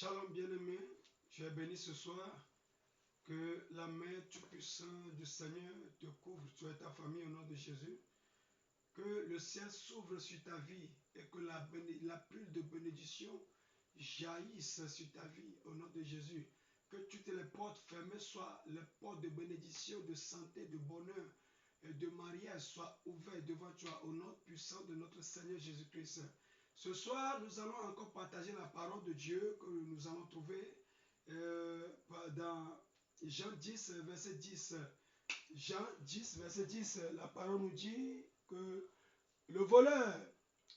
Shalom bien-aimé, tu es béni ce soir. Que la main tout-puissante du Seigneur te couvre, toi et ta famille au nom de Jésus. Que le ciel s'ouvre sur ta vie et que la pluie de bénédiction jaillisse sur ta vie au nom de Jésus. Que toutes les portes fermées soient les portes de bénédiction, de santé, de bonheur et de mariage soient ouvertes devant toi au nom puissant de notre Seigneur Jésus-Christ. Ce soir, nous allons encore partager la parole de Dieu que nous allons trouver dans Jean 10, verset 10. Jean 10, verset 10, la parole nous dit que le voleur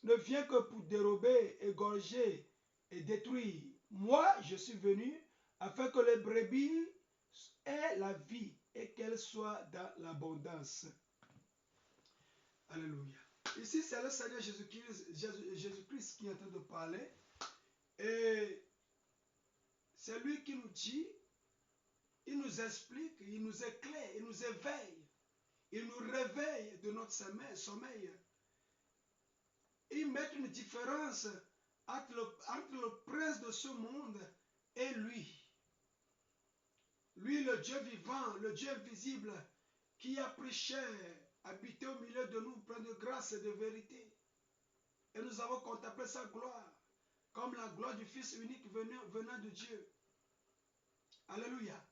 ne vient que pour dérober, égorger et détruire. Moi, je suis venu afin que les brebis aient la vie et qu'elles soient dans l'abondance. Alléluia. Ici, c'est le Seigneur Jésus-Christ qui est en train de parler. Et c'est lui qui nous dit, il nous explique, il nous éclaire, il nous éveille. Il nous réveille de notre sommeil. Il met une différence entre le prince de ce monde et lui. Lui, le Dieu vivant, le Dieu invisible, qui a pris chair, habité au milieu de nous, plein de grâce et de vérité. Et nous avons contemplé sa gloire, comme la gloire du Fils unique venant de Dieu. Alléluia.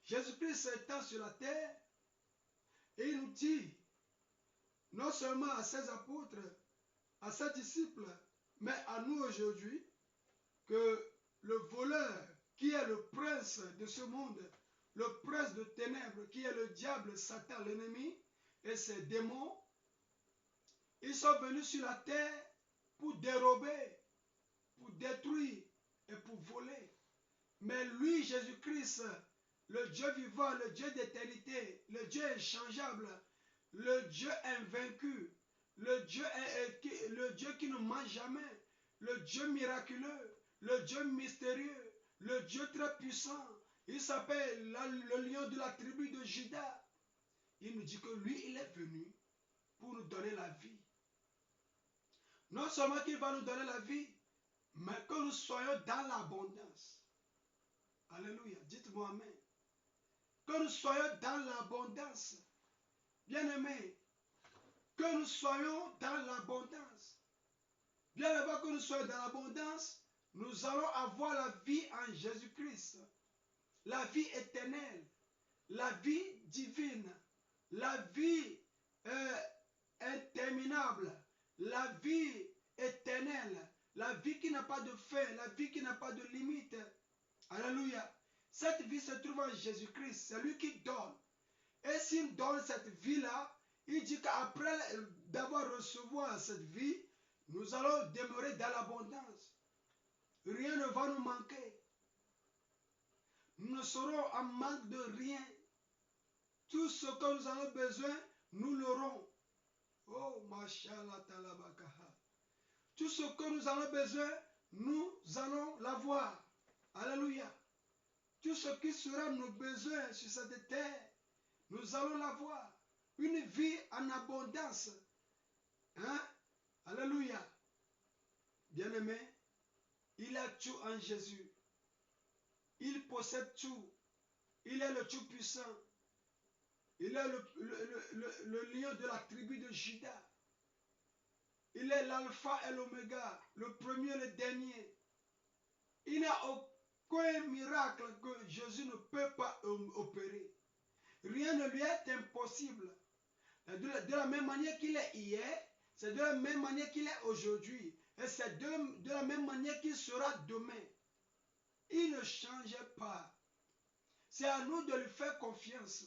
Jésus-Christ étant sur la terre, et il nous dit, non seulement à ses apôtres, à ses disciples, mais à nous aujourd'hui, que le voleur, qui est le prince de ce monde, le prince de ténèbres, qui est le diable, Satan, l'ennemi, et ses démons, ils sont venus sur la terre pour dérober, pour détruire et pour voler. Mais lui, Jésus-Christ, le Dieu vivant, le Dieu d'éternité, le Dieu inchangeable, le Dieu invaincu, le Dieu qui ne ment jamais, le Dieu miraculeux, le Dieu mystérieux, le Dieu très puissant. Il s'appelle le lion de la tribu de Juda. Il nous dit que lui, il est venu pour nous donner la vie. Non seulement qu'il va nous donner la vie, mais que nous soyons dans l'abondance. Alléluia. Dites-moi amen. Que nous soyons dans l'abondance. Bien-aimés, que nous soyons dans l'abondance. Bien avant que nous soyons dans l'abondance, nous allons avoir la vie en Jésus-Christ. La vie éternelle, la vie divine, la vie interminable, la vie éternelle, la vie qui n'a pas de fin, la vie qui n'a pas de limite. Alléluia. Cette vie se trouve en Jésus-Christ. C'est lui qui donne. Et s'il donne cette vie-là, il dit qu'après d'avoir recevoir cette vie, nous allons demeurer dans l'abondance. Rien ne va nous manquer. Nous ne serons en manque de rien. Tout ce que nous avons besoin, nous l'aurons. Oh, mashallah talabakaha. Tout ce que nous avons besoin, nous allons l'avoir. Alléluia. Tout ce qui sera nos besoins sur cette terre, nous allons l'avoir. Une vie en abondance. Hein? Alléluia. Bien-aimé, il a tout en Jésus. Il possède tout. Il est le Tout-Puissant. Il est le lion de la tribu de Juda. Il est l'alpha et l'oméga, le premier et le dernier. Il n'y a aucun miracle que Jésus ne peut pas opérer. Rien ne lui est impossible. De la même manière qu'il est hier, c'est de la même manière qu'il est aujourd'hui. Et c'est de la même manière qu'il sera demain. Il ne change pas. C'est à nous de lui faire confiance.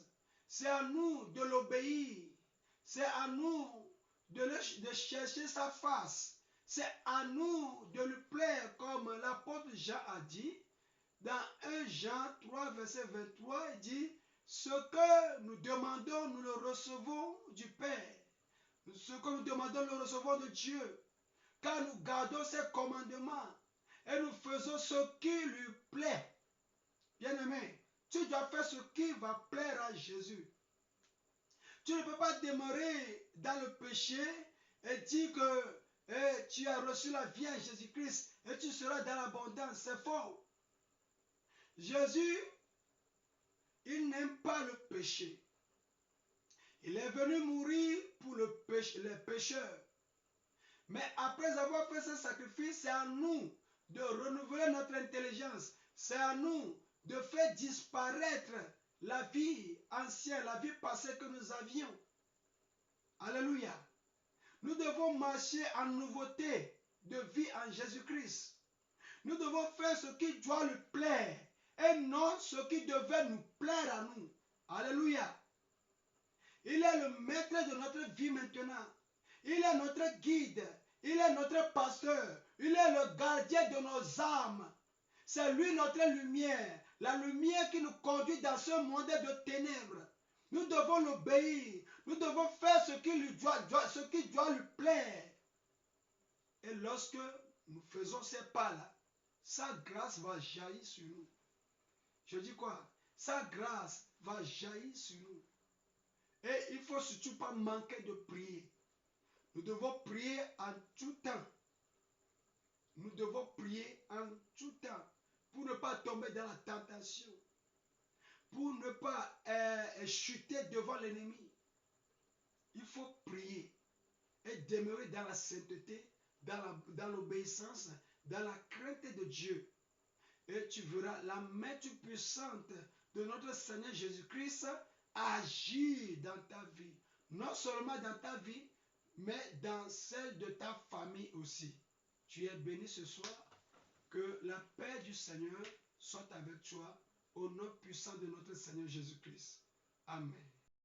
C'est à nous de l'obéir. C'est à nous de chercher sa face. C'est à nous de lui plaire, comme l'apôtre Jean a dit. Dans 1 Jean 3, verset 23, il dit, ce que nous demandons, nous le recevons du Père. Ce que nous demandons, nous le recevons de Dieu. Car nous gardons ses commandements et nous faisons ce qui lui plaît. Bien-aimé, tu dois faire ce qui va plaire à Jésus. Tu ne peux pas demeurer dans le péché et dire que tu as reçu la vie en Jésus-Christ et tu seras sera dans l'abondance. C'est faux. Jésus, il n'aime pas le péché. Il est venu mourir pour les pécheurs. Mais après avoir fait ce sacrifice, c'est à nous de renouveler notre intelligence. C'est à nous de faire disparaître la vie ancienne, la vie passée que nous avions. Alléluia. Nous devons marcher en nouveauté de vie en Jésus-Christ. Nous devons faire ce qui doit lui plaire et non ce qui devait nous plaire à nous. Alléluia. Il est le maître de notre vie maintenant. Il est notre guide. Il est notre pasteur. Il est le gardien de nos âmes. C'est lui notre lumière. La lumière qui nous conduit dans ce monde de ténèbres. Nous devons l'obéir. Nous devons faire ce qui doit lui plaire. Et lorsque nous faisons ces pas-là, sa grâce va jaillir sur nous. Je dis quoi? Sa grâce va jaillir sur nous. Et il ne faut surtout pas manquer de prier. Nous devons prier en tout temps. Nous devons prier en tout temps pour ne pas tomber dans la tentation, pour ne pas chuter devant l'ennemi. Il faut prier et demeurer dans la sainteté, dans l'obéissance, dans la crainte de Dieu. Et tu verras la main puissante de notre Seigneur Jésus-Christ agir dans ta vie. Non seulement dans ta vie, mais dans celle de ta famille aussi. Tu es béni ce soir. Que la paix du Seigneur soit avec toi au nom puissant de notre Seigneur Jésus-Christ. Amen.